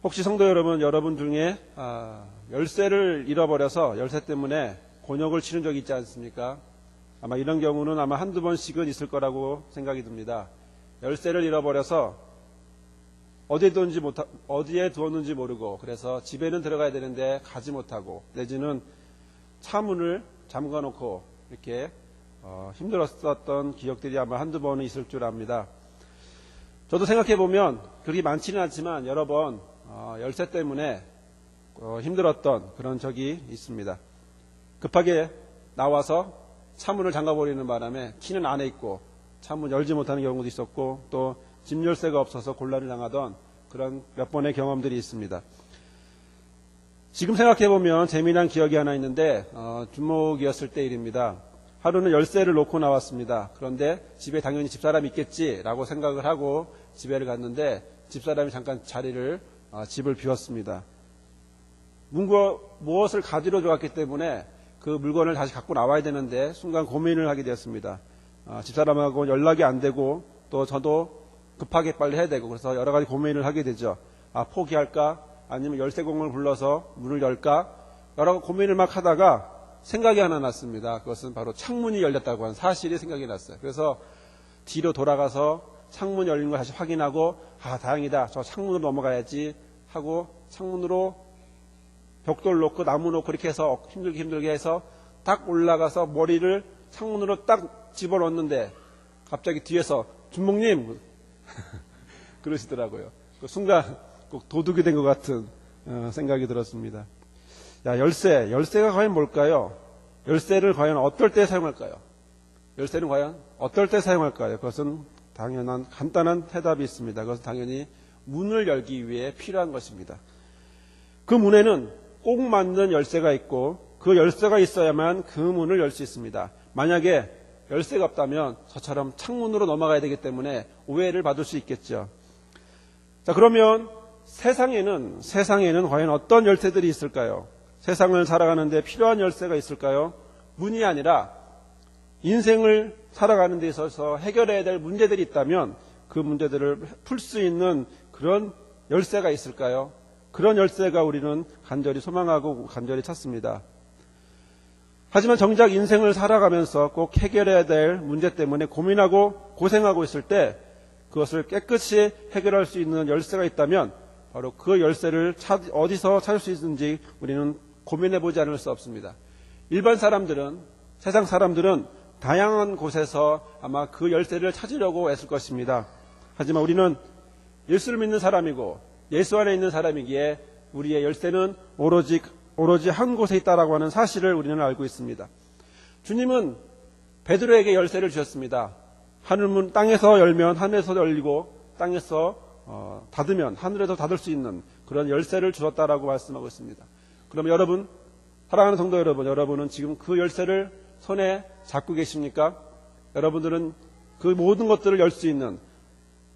혹시 성도 여러분, 여러분 중에 열쇠를 잃어버려서 열쇠 때문에 곤욕을 치른 적이 있지 않습니까? 아마 이런 경우는 아마 한두 번씩은 있을 거라고 생각이 듭니다. 열쇠를 잃어버려서 어디에 두었는지 모르고, 그래서 집에는 들어가야 되는데 가지 못하고, 내지는 차문을 잠가놓고 이렇게 힘들었었던 기억들이 아마 한두 번은 있을 줄 압니다. 저도 생각해보면 그렇게 많지는 않지만 여러 번 열쇠 때문에 힘들었던 그런 적이 있습니다. 급하게 나와서 차문을 잠가버리는 바람에 키는 안에 있고 차문 열지 못하는 경우도 있었고, 또 집 열쇠가 없어서 곤란을 당하던 그런 몇 번의 경험들이 있습니다. 지금 생각해보면 재미난 기억이 하나 있는데 주목이었을 때 일입니다. 하루는 열쇠를 놓고 나왔습니다. 그런데 집에 당연히 집사람이 있겠지라고 생각을 하고 집에를 갔는데 집사람이 잠깐 집을 비웠습니다. 무엇을 가지러 들어갔기 때문에 그 물건을 다시 갖고 나와야 되는데 순간 고민을 하게 되었습니다. 집사람하고 연락이 안 되고 또 저도 급하게 빨리 해야 되고, 그래서 여러 가지 고민을 하게 되죠. 포기할까? 아니면 열쇠공을 불러서 문을 열까? 여러 고민을 막 하다가 생각이 하나 났습니다. 그것은 바로 창문이 열렸다고 하는 사실이 생각이 났어요. 그래서 뒤로 돌아가서 창문 열린 걸 다시 확인하고, 다행이다. 저 창문으로 넘어가야지 하고 창문으로 벽돌 놓고 나무 놓고 이렇게 해서 힘들게 해서 딱 올라가서 머리를 창문으로 딱 집어넣는데 갑자기 뒤에서 준목님 그러시더라고요. 그 순간 꼭 도둑이 된 것 같은 생각이 들었습니다. 열쇠가 과연 뭘까요? 열쇠를 과연 어떨 때 사용할까요? 열쇠는 과연 어떨 때 사용할까요? 그것은 간단한 대답이 있습니다. 그것은 당연히 문을 열기 위해 필요한 것입니다. 그 문에는 꼭 맞는 열쇠가 있고 그 열쇠가 있어야만 그 문을 열 수 있습니다. 만약에 열쇠가 없다면 저처럼 창문으로 넘어가야 되기 때문에 오해를 받을 수 있겠죠. 자, 그러면 세상에는 과연 어떤 열쇠들이 있을까요? 세상을 살아가는 데 필요한 열쇠가 있을까요? 문이 아니라 인생을 살아가는 데 있어서 해결해야 될 문제들이 있다면 그 문제들을 풀 수 있는 그런 열쇠가 있을까요? 그런 열쇠가 우리는 간절히 소망하고 간절히 찾습니다. 하지만 정작 인생을 살아가면서 꼭 해결해야 될 문제 때문에 고민하고 고생하고 있을 때 그것을 깨끗이 해결할 수 있는 열쇠가 있다면 바로 그 열쇠를 어디서 찾을 수 있는지 우리는 고민해보지 않을 수 없습니다. 일반 사람들은, 세상 사람들은 다양한 곳에서 아마 그 열쇠를 찾으려고 애쓸 것입니다. 하지만 우리는 예수를 믿는 사람이고 예수 안에 있는 사람이기에 우리의 열쇠는 오로지 한 곳에 있다라고 하는 사실을 우리는 알고 있습니다. 주님은 베드로에게 열쇠를 주셨습니다. 하늘문 땅에서 열면 하늘에서 열리고 땅에서 닫으면 하늘에서 닫을 수 있는 그런 열쇠를 주었다라고 말씀하고 있습니다. 그럼 여러분, 사랑하는 성도 여러분은 지금 그 열쇠를 손에 잡고 계십니까? 여러분들은 그 모든 것들을 열 수 있는,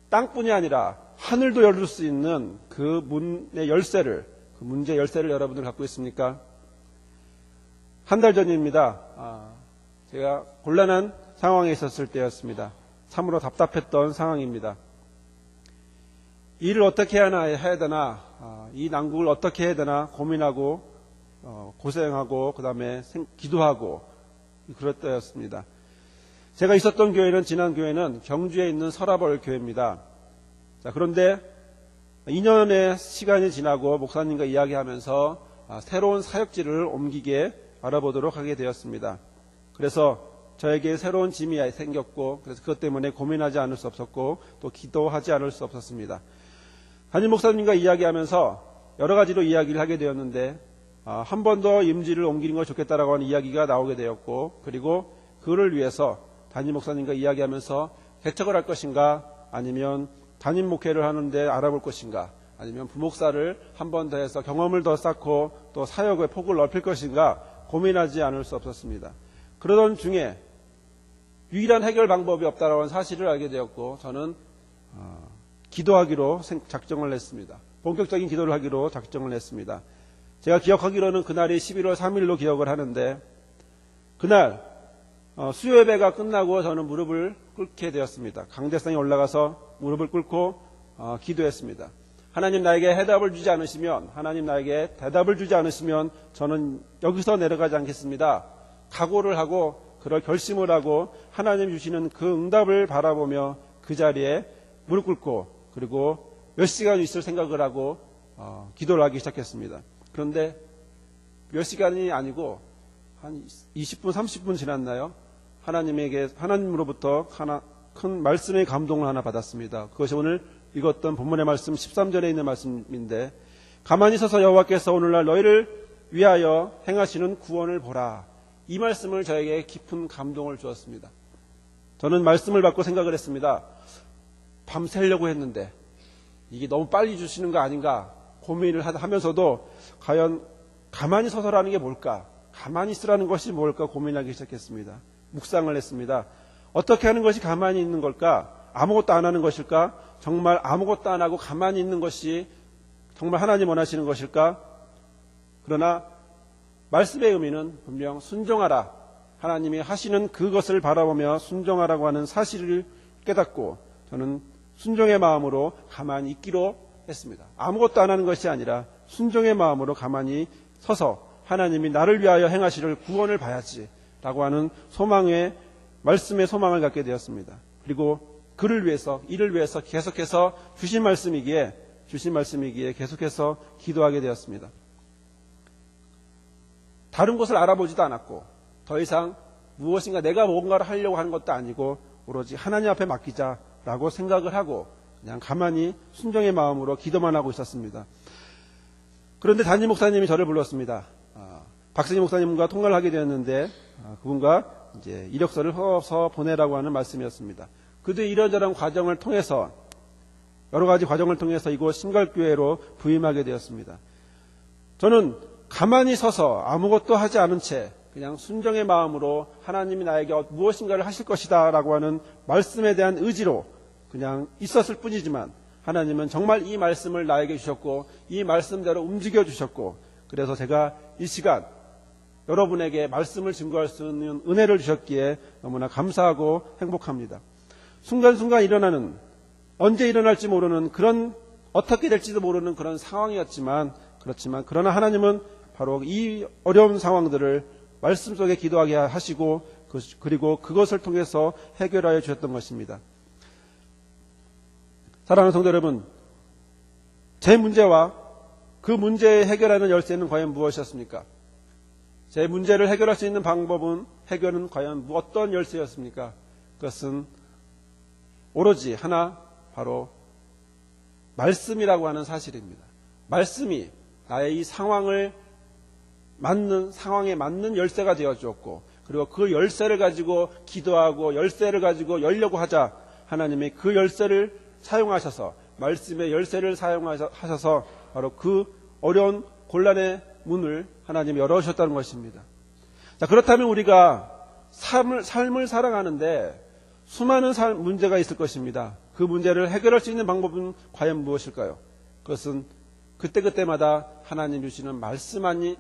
땅뿐이 아니라 하늘도 열릴 수 있는 그 문의 열쇠를, 그 문제 열쇠를 여러분들 갖고 있습니까? 한 달 전입니다. 제가 곤란한 상황에 있었을 때였습니다. 참으로 답답했던 상황입니다. 일을 어떻게 해야 되나, 이 난국을 어떻게 해야 되나 고민하고 고생하고 그 다음에 기도하고 그럴 때였습니다. 제가 있었던 교회는, 지난 교회는 경주에 있는 서라벌 교회입니다. 자, 그런데 2년의 시간이 지나고 목사님과 이야기하면서 새로운 사역지를 옮기게 알아보도록 하게 되었습니다. 그래서 저에게 새로운 짐이 생겼고, 그래서 그것 때문에 고민하지 않을 수 없었고 또 기도하지 않을 수 없었습니다. 담임 목사님과 이야기하면서 여러 가지로 이야기를 하게 되었는데 한 번 더 임지를 옮기는 것이 좋겠다라고 하는 이야기가 나오게 되었고, 그리고 그를 위해서 담임 목사님과 이야기하면서 개척을 할 것인가, 아니면 담임 목회를 하는데 알아볼 것인가, 아니면 부목사를 한 번 더 해서 경험을 더 쌓고 또 사역의 폭을 넓힐 것인가 고민하지 않을 수 없었습니다. 그러던 중에 유일한 해결 방법이 없다는 사실을 알게 되었고, 저는 기도하기로 작정을 했습니다. 본격적인 기도를 하기로 작정을 했습니다. 제가 기억하기로는 그날이 11월 3일로 기억을 하는데, 그날 수요예배가 끝나고 저는 무릎을 꿇게 되었습니다. 강대상에 올라가서 무릎을 꿇고 기도했습니다. 하나님 나에게 해답을 주지 않으시면, 하나님 나에게 대답을 주지 않으시면 저는 여기서 내려가지 않겠습니다. 각오를 하고 그럴 결심을 하고 하나님 주시는 그 응답을 바라보며 그 자리에 무릎 꿇고 그리고 몇 시간 있을 생각을 하고 기도를 하기 시작했습니다. 그런데 몇 시간이 아니고 한 20분, 30분 지났나요? 하나님으로부터 큰 말씀의 감동을 하나 받았습니다. 그것이 오늘 읽었던 본문의 말씀 13절에 있는 말씀인데, 가만히 서서 여호와께서 오늘날 너희를 위하여 행하시는 구원을 보라. 이 말씀을 저에게 깊은 감동을 주었습니다. 저는 말씀을 받고 생각을 했습니다. 밤새려고 했는데 이게 너무 빨리 주시는 거 아닌가 고민을 하면서도 과연 가만히 서서라는 게 뭘까? 가만히 있으라는 것이 뭘까 고민하기 시작했습니다. 묵상을 했습니다. 어떻게 하는 것이 가만히 있는 걸까? 아무것도 안 하는 것일까? 정말 아무것도 안 하고 가만히 있는 것이 정말 하나님 원하시는 것일까? 그러나 말씀의 의미는 분명 순종하라. 하나님이 하시는 그것을 바라보며 순종하라고 하는 사실을 깨닫고 저는 순종의 마음으로 가만히 있기로 했습니다. 아무것도 안 하는 것이 아니라 순종의 마음으로 가만히 서서 하나님이 나를 위하여 행하시를 구원을 봐야지 라고 하는 소망의 말씀의 소망을 갖게 되었습니다. 그리고 이를 위해서 계속해서 주신 말씀이기에 계속해서 기도하게 되었습니다. 다른 곳을 알아보지도 않았고 더 이상 무엇인가 내가 뭔가를 하려고 하는 것도 아니고 오로지 하나님 앞에 맡기자라고 생각을 하고 그냥 가만히 순종의 마음으로 기도만 하고 있었습니다. 그런데 담임 목사님이 저를 불렀습니다. 박승희 목사님과 통화를 하게 되었는데 그분과 이제 이력서를 써서 보내라고 하는 말씀이었습니다. 그도 이러저러한 과정을 통해서 여러 가지 과정을 통해서 이곳 신갈교회로 부임하게 되었습니다. 저는 가만히 서서 아무것도 하지 않은 채 그냥 순종의 마음으로 하나님이 나에게 무엇인가를 하실 것이다 라고 하는 말씀에 대한 의지로 그냥 있었을 뿐이지만 하나님은 정말 이 말씀을 나에게 주셨고 이 말씀대로 움직여 주셨고 그래서 제가 이 시간 여러분에게 말씀을 증거할 수 있는 은혜를 주셨기에 너무나 감사하고 행복합니다. 순간순간 일어나는 언제 일어날지 모르는 그런 어떻게 될지도 모르는 그런 상황이었지만 그러나 하나님은 바로 이 어려운 상황들을 말씀 속에 기도하게 하시고 그리고 그것을 통해서 해결하여 주셨던 것입니다. 사랑하는 성도 여러분, 제 문제와 그 문제에 해결하는 열쇠는 과연 무엇이었습니까? 제 문제를 해결할 수 있는 해결은 과연 어떤 열쇠였습니까? 그것은 오로지 하나, 바로 말씀이라고 하는 사실입니다. 말씀이 나의 이 상황에 맞는 열쇠가 되어 주었고, 그리고 그 열쇠를 가지고 기도하고 열쇠를 가지고 열려고 하자 하나님이 그 열쇠를 사용하셔서 말씀의 열쇠를 사용하셔서 바로 그 어려운 곤란의 문을 하나님이 열어주셨다는 것입니다. 자, 그렇다면 우리가 삶을 살아가는데 수많은 문제가 있을 것입니다. 그 문제를 해결할 수 있는 방법은 과연 무엇일까요? 그것은 그때그때마다 하나님 주시는 말씀만이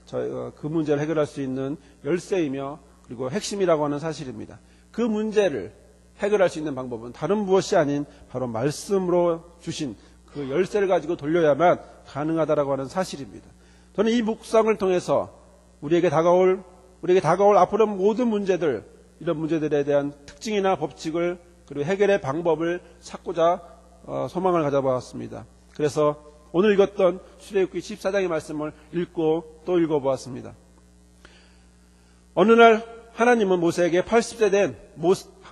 그 문제를 해결할 수 있는 열쇠이며 그리고 핵심이라고 하는 사실입니다. 그 문제를 해결할 수 있는 방법은 다른 무엇이 아닌 바로 말씀으로 주신 그 열쇠를 가지고 돌려야만 가능하다라고 하는 사실입니다. 저는 이 묵상을 통해서 우리에게 다가올 앞으로 모든 문제들, 이런 문제들에 대한 특징이나 법칙을 그리고 해결의 방법을 찾고자 소망을 가져보았습니다. 그래서 오늘 읽었던 출애굽기 14장의 말씀을 읽고 또 읽어보았습니다. 어느 날 하나님은 모세에게 80세 된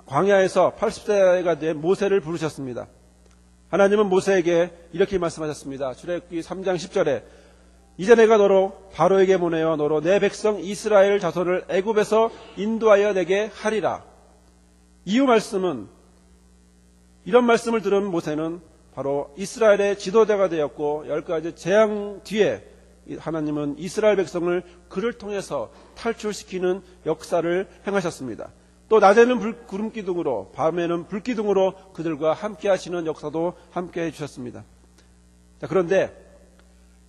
광야에서 80세가 된 모세를 부르셨습니다. 하나님은 모세에게 이렇게 말씀하셨습니다. 출애굽기 3장 10절에 이제 내가 너로 바로에게 보내어 너로 내 백성 이스라엘 자손을 애굽에서 인도하여 내게 하리라. 이후 말씀은 이런 말씀을 들은 모세는 바로 이스라엘의 지도자가 되었고 10가지 재앙 뒤에 하나님은 이스라엘 백성을 그를 통해서 탈출시키는 역사를 행하셨습니다. 또 낮에는 구름기둥으로 밤에는 불기둥으로 그들과 함께 하시는 역사도 함께 해주셨습니다. 자, 그런데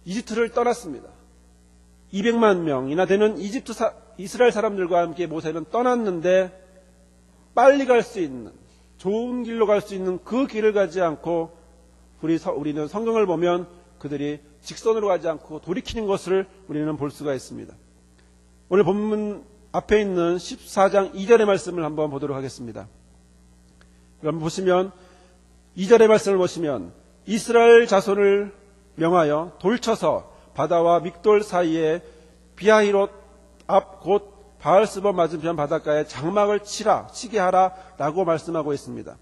이집트를 떠났습니다. 200만 명이나 되는 이스라엘 사람들과 함께 모세는 떠났는데 빨리 갈 수 있는 좋은 길로 갈 수 있는 그 길을 가지 않고 우리는 성경을 보면 그들이 직선으로 가지 않고 돌이키는 것을 우리는 볼 수가 있습니다. 오늘 본문 앞에 있는 14장 2절의 말씀을 한번 보도록 하겠습니다. 여러분 보시면 2절의 말씀을 보시면 이스라엘 자손을 명하여 돌쳐서 바다와 믹돌 사이에 비하히롯 앞 곧 바알스본 맞은편 바닷가에 장막을 치게 하라 라고 말씀하고 있습니다.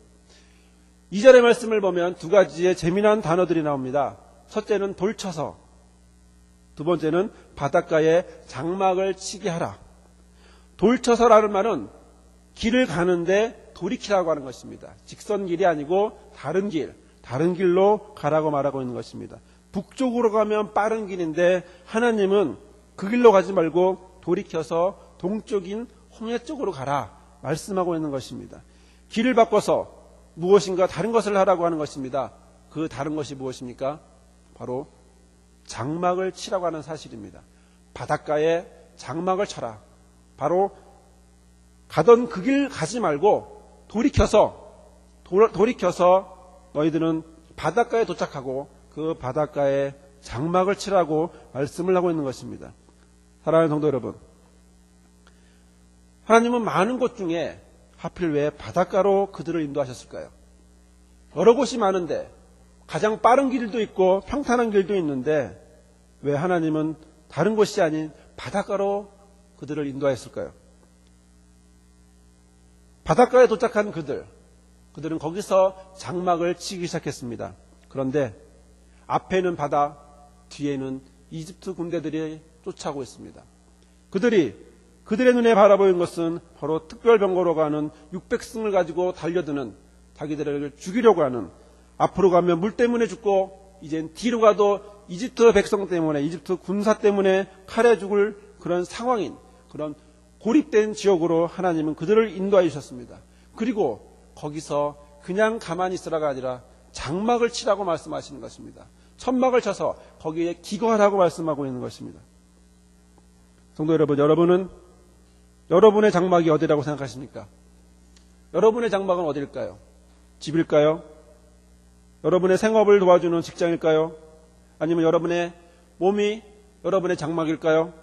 2절의 말씀을 보면 두 가지의 재미난 단어들이 나옵니다. 첫째는 돌쳐서, 두 번째는 바닷가에 장막을 치게 하라. 돌쳐서라는 말은 길을 가는데 돌이키라고 하는 것입니다. 직선 길이 아니고 다른 길로 가라고 말하고 있는 것입니다. 북쪽으로 가면 빠른 길인데 하나님은 그 길로 가지 말고 돌이켜서 동쪽인 홍해 쪽으로 가라 말씀하고 있는 것입니다. 길을 바꿔서 무엇인가 다른 것을 하라고 하는 것입니다. 그 다른 것이 무엇입니까? 바로 장막을 치라고 하는 사실입니다. 바닷가에 장막을 쳐라. 바로 가던 그 길 가지 말고 돌이켜서 너희들은 바닷가에 도착하고 그 바닷가에 장막을 치라고 말씀을 하고 있는 것입니다. 사랑하는 성도 여러분, 하나님은 많은 곳 중에 하필 왜 바닷가로 그들을 인도하셨을까요? 여러 곳이 많은데 가장 빠른 길도 있고 평탄한 길도 있는데 왜 하나님은 다른 곳이 아닌 바닷가로 그들을 인도하였을까요? 바닷가에 도착한 그들은 거기서 장막을 치기 시작했습니다. 그런데 앞에는 바다, 뒤에는 이집트 군대들이 쫓아오고 있습니다. 그들의 눈에 바라보는 것은 바로 특별병거로 가는 600승을 가지고 달려드는, 자기들을 죽이려고 하는, 앞으로 가면 물 때문에 죽고 이젠 뒤로 가도 이집트 백성 때문에, 이집트 군사 때문에 칼에 죽을 그런 상황인, 그런 고립된 지역으로 하나님은 그들을 인도해 주셨습니다. 그리고 거기서 그냥 가만히 있으라가 아니라 장막을 치라고 말씀하시는 것입니다. 천막을 쳐서 거기에 기거하라고 말씀하고 있는 것입니다. 성도 여러분, 여러분은 여러분의 장막이 어디라고 생각하십니까? 여러분의 장막은 어디일까요? 집일까요? 여러분의 생업을 도와주는 직장일까요? 아니면 여러분의 몸이 여러분의 장막일까요?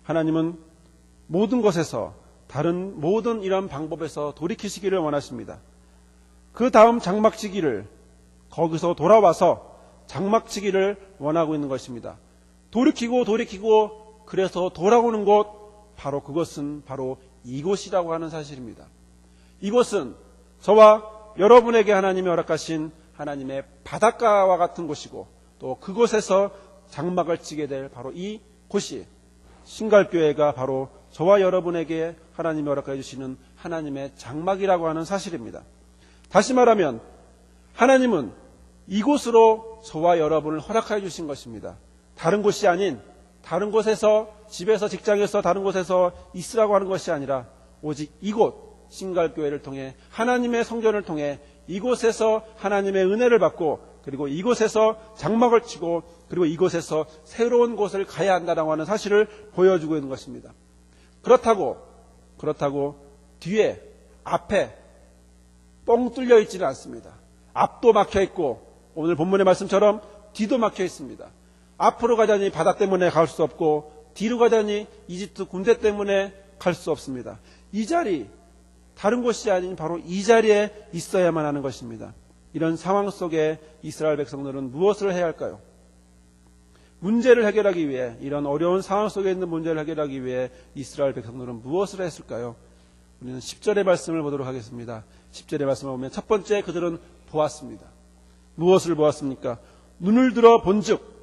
하나님은 모든 것에서, 다른 모든 이런 방법에서 돌이키시기를 원하십니다. 그 다음 장막치기를, 거기서 돌아와서 장막치기를 원하고 있는 것입니다. 돌이키고 그래서 돌아오는 곳, 바로 그것은 바로 이곳이라고 하는 사실입니다. 이곳은 저와 여러분에게 하나님이 허락하신 하나님의 바닷가와 같은 곳이고, 또 그곳에서 장막을 치게 될 바로 이 곳이 신갈교회가 바로 저와 여러분에게 하나님이 허락해 주시는 하나님의 장막이라고 하는 사실입니다. 다시 말하면 하나님은 이곳으로 저와 여러분을 허락해 주신 것입니다. 다른 곳이 아닌, 다른 곳에서, 집에서, 직장에서, 다른 곳에서 있으라고 하는 것이 아니라 오직 이곳 신갈교회를 통해, 하나님의 성전을 통해 이곳에서 하나님의 은혜를 받고, 그리고 이곳에서 장막을 치고, 그리고 이곳에서 새로운 곳을 가야 한다라고 하는 사실을 보여주고 있는 것입니다. 그렇다고 뒤에, 앞에 뻥 뚫려 있지는 않습니다. 앞도 막혀 있고 오늘 본문의 말씀처럼 뒤도 막혀 있습니다. 앞으로 가자니 바다 때문에 갈 수 없고 뒤로 가자니 이집트 군대 때문에 갈 수 없습니다. 이 자리, 다른 곳이 아닌 바로 이 자리에 있어야만 하는 것입니다. 이런 상황 속에 이스라엘 백성들은 무엇을 해야 할까요? 문제를 해결하기 위해, 이런 어려운 상황 속에 있는 문제를 해결하기 위해 이스라엘 백성들은 무엇을 했을까요? 우리는 10절의 말씀을 보도록 하겠습니다. 10절의 말씀을 보면 첫 번째, 그들은 보았습니다. 무엇을 보았습니까? 눈을 들어 본즉,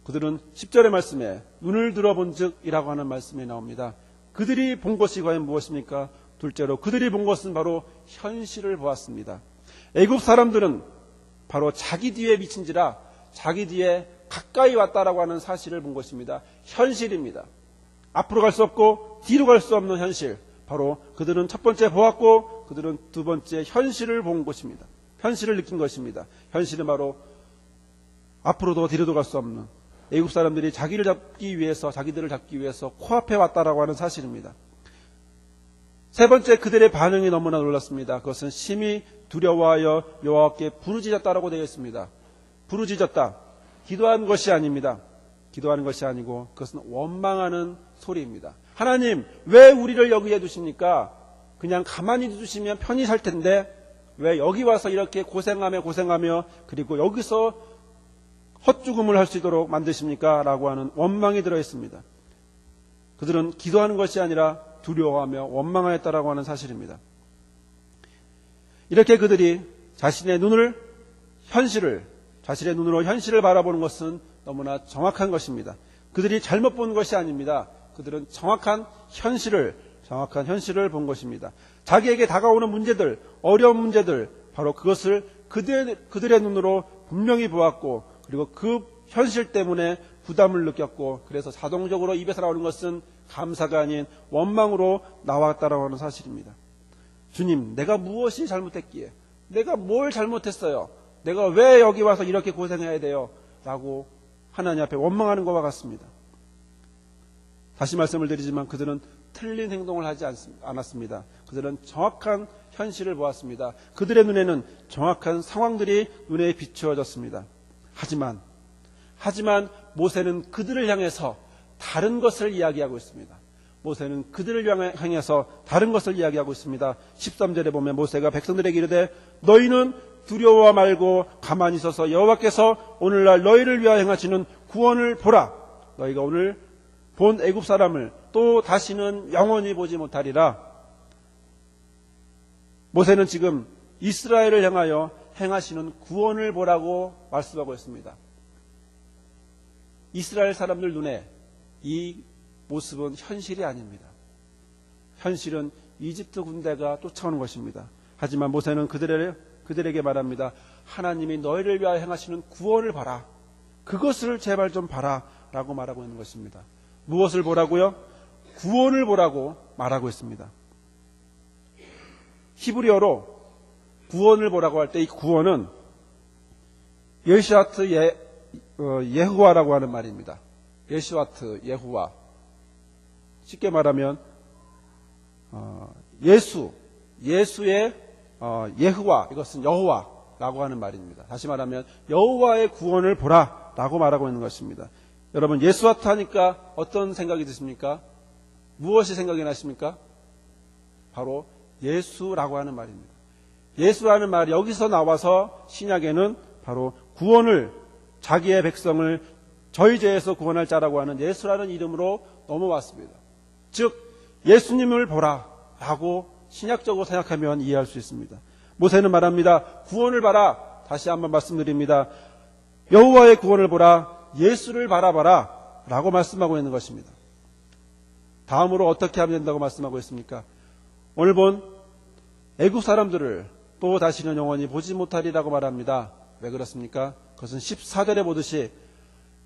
그들은 10절의 말씀에 눈을 들어 본즉이라고 하는 말씀이 나옵니다. 그들이 본 것이 과연 무엇입니까? 둘째로 그들이 본 것은 바로 현실을 보았습니다. 애굽 사람들은 바로 자기 뒤에 미친지라 자기 뒤에 가까이 왔다라고 하는 사실을 본 것입니다. 현실입니다. 앞으로 갈 수 없고 뒤로 갈 수 없는 현실, 바로 그들은 첫 번째 보았고 그들은 두 번째 현실을 본 것입니다. 현실을 느낀 것입니다. 현실은 바로 앞으로도 뒤로도 갈 수 없는, 애국 사람들이 자기들을 잡기 위해서 코앞에 왔다라고 하는 사실입니다. 세 번째, 그들의 반응이 너무나 놀랐습니다. 그것은 심히 두려워하여 여호와께 부르짖었다라고 되어 있습니다. 부르짖었다. 기도한 것이 아닙니다. 기도하는 것이 아니고 그것은 원망하는 소리입니다. 하나님, 왜 우리를 여기에 두십니까? 그냥 가만히 두시면 편히 살 텐데 왜 여기 와서 이렇게 고생하며 그리고 여기서 헛죽음을 할 수 있도록 만드십니까? 라고 하는 원망이 들어있습니다. 그들은 기도하는 것이 아니라 두려워하며 원망하였다라고 하는 사실입니다. 이렇게 그들이 자신의 눈으로 현실을 바라보는 것은 너무나 정확한 것입니다. 그들이 잘못 본 것이 아닙니다. 그들은 정확한 현실을 본 것입니다. 자기에게 다가오는 문제들, 어려운 문제들, 바로 그것을 그들의 눈으로 분명히 보았고, 그리고 그 현실 때문에 부담을 느꼈고, 그래서 자동적으로 입에서 나오는 것은 감사가 아닌 원망으로 나왔다라고 하는 사실입니다. 주님, 내가 무엇이 잘못했기에? 내가 뭘 잘못했어요? 내가 왜 여기 와서 이렇게 고생해야 돼요? 라고 하나님 앞에 원망하는 것과 같습니다. 다시 말씀을 드리지만 그들은 틀린 행동을 하지 않았습니다. 그들은 정확한 현실을 보았습니다. 그들의 눈에는 정확한 상황들이 눈에 비추어졌습니다. 하지만 모세는 그들을 향해서 다른 것을 이야기하고 있습니다. 모세는 그들을 향해서 다른 것을 이야기하고 있습니다. 13절에 보면 모세가 백성들에게 이르되 너희는 두려워 말고 가만히 있어서 여호와께서 오늘날 너희를 위하여 행하시는 구원을 보라. 너희가 오늘 본 애굽 사람을 또 다시는 영원히 보지 못하리라. 모세는 지금 이스라엘을 향하여 행하시는 구원을 보라고 말씀하고 있습니다. 이스라엘 사람들 눈에 이 모습은 현실이 아닙니다. 현실은 이집트 군대가 쫓아오는 것입니다. 하지만 모세는 그들에게 말합니다. 하나님이 너희를 위하여 행하시는 구원을 봐라. 그것을 제발 좀 봐라 라고 말하고 있는 것입니다. 무엇을 보라고요? 구원을 보라고 말하고 있습니다. 히브리어로 구원을 보라고 할 때 이 구원은 예슈아트 예후와라고 하는 말입니다. 예슈아트 예후와. 쉽게 말하면 예수의 예후와, 이것은 여호와라고 하는 말입니다. 다시 말하면 여호와의 구원을 보라라고 말하고 있는 것입니다. 여러분, 예수와트 하니까 어떤 생각이 드십니까? 무엇이 생각이 나십니까? 바로 예수라고 하는 말입니다. 예수라는 말이 여기서 나와서 신약에는 바로 구원을, 자기의 백성을 저희 죄에서 구원할 자라고 하는 예수라는 이름으로 넘어왔습니다. 즉 예수님을 보라라고 신약적으로 생각하면 이해할 수 있습니다. 모세는 말합니다. 구원을 봐라. 다시 한번 말씀드립니다. 여호와의 구원을 보라. 예수를 바라봐라 라고 말씀하고 있는 것입니다. 다음으로 어떻게 하면 된다고 말씀하고 있습니까? 오늘 본 애굽 사람들을 또 다시는 영원히 보지 못하리라고 말합니다. 왜 그렇습니까? 그것은 14절에 보듯이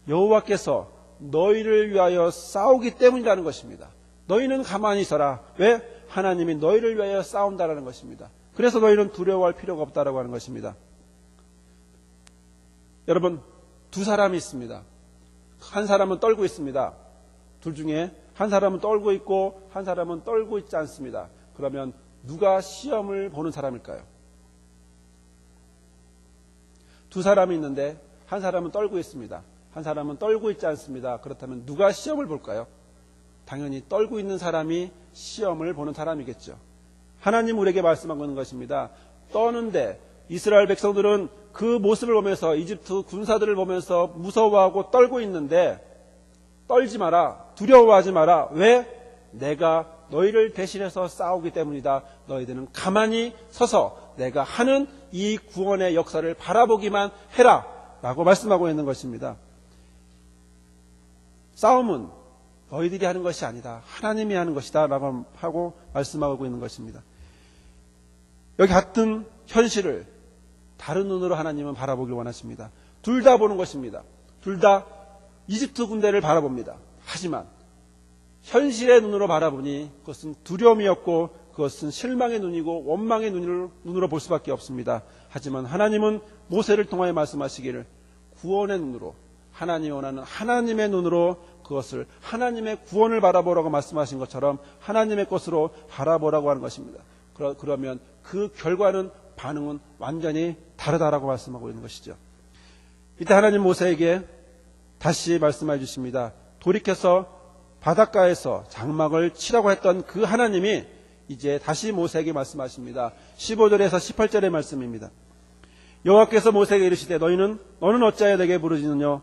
여호와께서 너희를 위하여 싸우기 때문이라는 것입니다. 너희는 가만히 있어라. 왜? 하나님이 너희를 위하여 싸운다라는 것입니다. 그래서 너희는 두려워할 필요가 없다라고 하는 것입니다. 여러분, 두 사람이 있습니다. 한 사람은 떨고 있습니다. 둘 중에 한 사람은 떨고 있고 한 사람은 떨고 있지 않습니다. 그러면 누가 시험을 보는 사람일까요? 두 사람이 있는데 한 사람은 떨고 있습니다. 한 사람은 떨고 있지 않습니다. 그렇다면 누가 시험을 볼까요? 당연히 떨고 있는 사람이 시험을 보는 사람이겠죠. 하나님 우리에게 말씀하고 있는 것입니다. 떠는데 이스라엘 백성들은 그 모습을 보면서, 이집트 군사들을 보면서 무서워하고 떨고 있는데 떨지 마라, 두려워하지 마라. 왜? 내가 너희를 대신해서 싸우기 때문이다. 너희들은 가만히 서서 내가 하는 이 구원의 역사를 바라보기만 해라 라고 말씀하고 있는 것입니다. 싸움은 너희들이 하는 것이 아니다. 하나님이 하는 것이다 라고 하고 말씀하고 있는 것입니다. 여기 같은 현실을 다른 눈으로 하나님은 바라보길 원하십니다. 둘 다 보는 것입니다. 둘 다 이집트 군대를 바라봅니다. 하지만 현실의 눈으로 바라보니 그것은 두려움이었고 그것은 실망의 눈이고 원망의 눈으로 볼 수밖에 없습니다. 하지만 하나님은 모세를 통하여 말씀하시기를 구원의 눈으로, 하나님이 원하는 하나님의 눈으로 그것을 하나님의 구원을 바라보라고 말씀하신 것처럼 하나님의 것으로 바라보라고 하는 것입니다. 그러면 그 결과는 반응은 완전히 다르다라고 말씀하고 있는 것이죠. 이때 하나님 모세에게 다시 말씀해 주십니다. 돌이켜서 바닷가에서 장막을 치라고 했던 그 하나님이 이제 다시 모세에게 말씀하십니다. 15절에서 18절의 말씀입니다. 여호와께서 모세에게 이르시되 너는 어찌하여 내게 부르짖느냐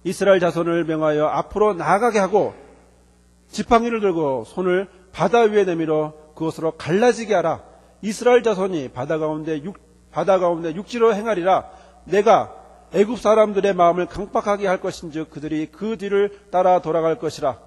이스라엘 자손을 명하여 앞으로 나아가게 하고 지팡이를 들고 손을 바다 위에 내밀어 그것으로 갈라지게 하라. 이스라엘 자손이 바다 가운데 육지로 행하리라. 내가 애굽 사람들의 마음을 강팍하게 할 것인즉 그들이 그 뒤를 따라 돌아갈 것이라.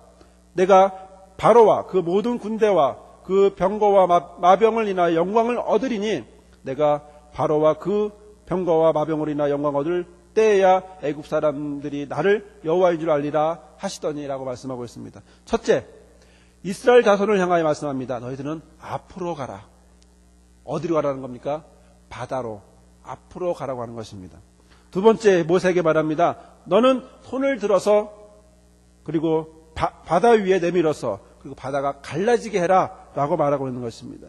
내가 바로와 그 모든 군대와 그 병거와 마병을 인하여 영광을 얻으리니 내가 바로와 그 병거와 마병을 인하여 영광 얻을 때에야 애굽 사람들이 나를 여호와인 줄 알리라 하시더니라고 말씀하고 있습니다. 첫째, 이스라엘 자손을 향하여 말씀합니다. 너희들은 앞으로 가라. 어디로 가라는 겁니까? 바다로 앞으로 가라고 하는 것입니다. 두 번째, 모세에게 말합니다. 너는 손을 들어서 그리고 바다 위에 내밀어서 그리고 바다가 갈라지게 해라 라고 말하고 있는 것입니다.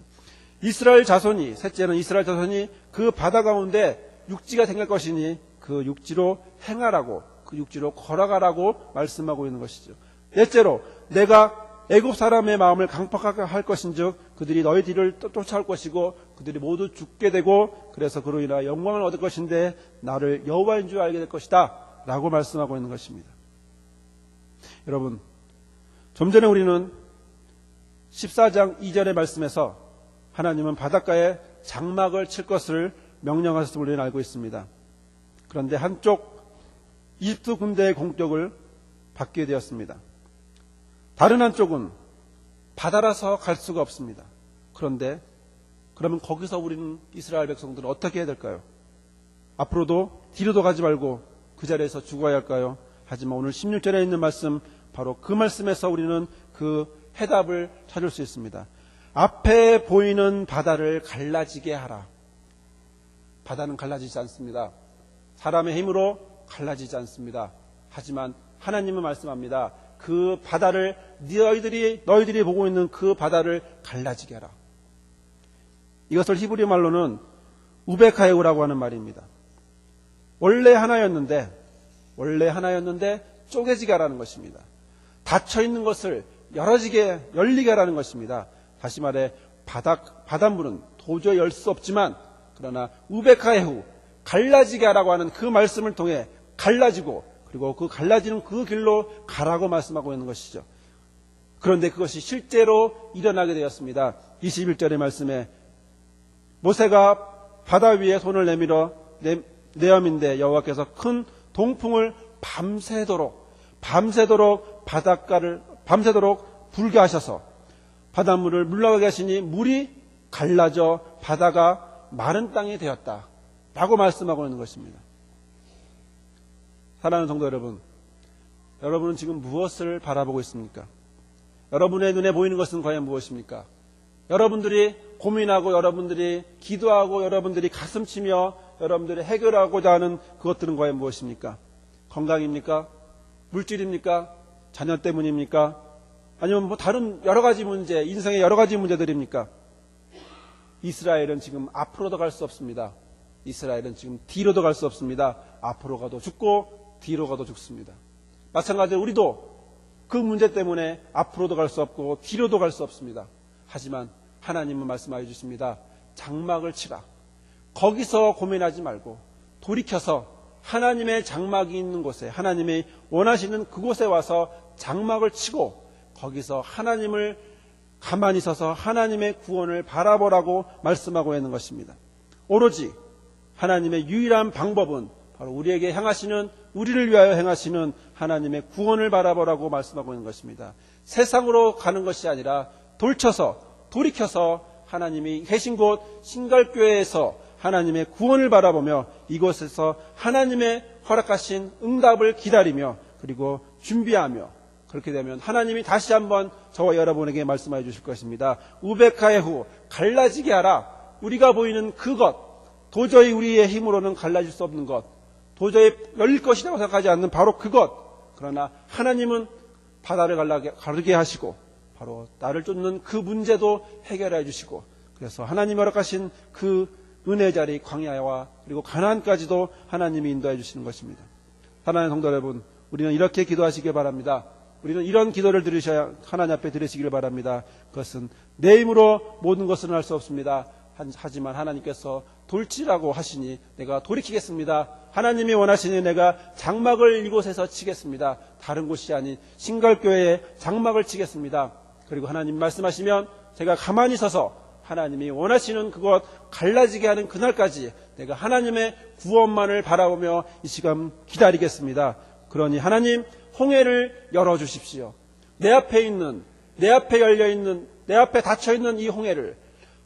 이스라엘 자손이, 셋째는 이스라엘 자손이 그 바다 가운데 육지가 생길 것이니 그 육지로 행하라고, 그 육지로 걸어가라고 말씀하고 있는 것이죠. 넷째로, 내가 애굽 사람의 마음을 강팍하게 할 것인즉 그들이 너희 뒤를 쫓아올 것이고 그들이 모두 죽게 되고 그래서 그로 인하여 영광을 얻을 것인데 나를 여호와인 줄 알게 될 것이다 라고 말씀하고 있는 것입니다. 여러분, 좀 전에 우리는 14장 2절의 말씀에서 하나님은 바닷가에 장막을 칠 것을 명령하셨음을 우리는 알고 있습니다. 그런데 한쪽 이집트 군대의 공격을 받게 되었습니다. 다른 한쪽은 바다라서 갈 수가 없습니다. 그런데 그러면 거기서 우리는 이스라엘 백성들은 어떻게 해야 될까요? 앞으로도 뒤로도 가지 말고 그 자리에서 죽어야 할까요? 하지만 오늘 16절에 있는 말씀, 바로 그 말씀에서 우리는 그 해답을 찾을 수 있습니다. 앞에 보이는 바다를 갈라지게 하라. 바다는 갈라지지 않습니다. 사람의 힘으로 갈라지지 않습니다. 하지만 하나님은 말씀합니다. 그 바다를 너희들이 보고 있는 그 바다를 갈라지게 하라. 이것을 히브리 말로는 우베카에우라고 하는 말입니다. 원래 하나였는데 쪼개지게 하라는 것입니다. 닫혀 있는 것을 열리게 하라는 것입니다. 다시 말해 바닷물은 도저히 열 수 없지만 그러나 우베카에후 갈라지게 하라고 하는 그 말씀을 통해 갈라지고 그리고 그 갈라지는 그 길로 가라고 말씀하고 있는 것이죠. 그런데 그것이 실제로 일어나게 되었습니다. 21절의 말씀에 모세가 바다 위에 손을 내어민데 여호와께서 큰 동풍을 밤새도록 불게 하셔서 바닷물을 물러가게 하시니 물이 갈라져 바다가 마른 땅이 되었다 라고 말씀하고 있는 것입니다. 사랑하는 성도 여러분, 여러분은 지금 무엇을 바라보고 있습니까? 여러분의 눈에 보이는 것은 과연 무엇입니까? 여러분들이 고민하고 여러분들이 기도하고 여러분들이 가슴치며 여러분들이 해결하고자 하는 그것들은 과연 무엇입니까? 건강입니까? 물질입니까? 자녀 때문입니까? 아니면 다른 여러 가지 문제, 인생의 여러 가지 문제들입니까? 이스라엘은 지금 앞으로도 갈 수 없습니다. 이스라엘은 지금 뒤로도 갈 수 없습니다. 앞으로 가도 죽고 뒤로 가도 죽습니다. 마찬가지로 우리도 그 문제 때문에 앞으로도 갈 수 없고 뒤로도 갈 수 없습니다. 하지만 하나님은 말씀하여 주십니다. 장막을 치라. 거기서 고민하지 말고 돌이켜서 하나님의 장막이 있는 곳에, 하나님이 원하시는 그곳에 와서 장막을 치고 거기서 하나님을 가만히 서서 하나님의 구원을 바라보라고 말씀하고 있는 것입니다. 오로지 하나님의 유일한 방법은 바로 우리에게 우리를 위하여 행하시는 하나님의 구원을 바라보라고 말씀하고 있는 것입니다. 세상으로 가는 것이 아니라 돌이켜서 하나님이 계신 곳 신갈교회에서 하나님의 구원을 바라보며 이곳에서 하나님의 허락하신 응답을 기다리며 그리고 준비하며, 그렇게 되면 하나님이 다시 한번 저와 여러분에게 말씀해 주실 것입니다. 우베카에후 갈라지게 하라. 우리가 보이는 그것, 도저히 우리의 힘으로는 갈라질 수 없는 것, 도저히 열릴 것이라고 생각하지 않는 바로 그것, 그러나 하나님은 바다를 가르게 하시고 바로 나를 쫓는 그 문제도 해결해 주시고 그래서 하나님이 허락하신 그 은혜의 자리 광야와 그리고 가나안까지도 하나님이 인도해 주시는 것입니다. 사랑하는 성도 여러분, 우리는 이렇게 기도하시길 바랍니다. 우리는 이런 기도를 들으셔야 하나님 앞에 드리시길 바랍니다. 그것은 내 힘으로 모든 것은 할 수 없습니다. 하지만 하나님께서 돌치라고 하시니 내가 돌이키겠습니다. 하나님이 원하시니 내가 장막을 이곳에서 치겠습니다. 다른 곳이 아닌 신갈교회에 장막을 치겠습니다. 그리고 하나님 말씀하시면 제가 가만히 서서 하나님이 원하시는 그것 갈라지게 하는 그날까지 내가 하나님의 구원만을 바라보며 이 시간 기다리겠습니다. 그러니 하나님 홍해를 열어주십시오. 내 앞에 열려있는 내 앞에 닫혀있는 이 홍해를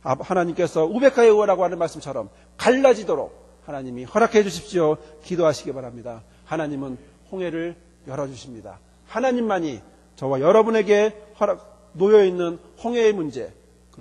하나님께서 우베카의 우라고 하는 말씀처럼 갈라지도록 하나님이 허락해 주십시오. 기도하시기 바랍니다. 하나님은 홍해를 열어주십니다. 하나님만이 저와 여러분에게 놓여있는 홍해의 문제,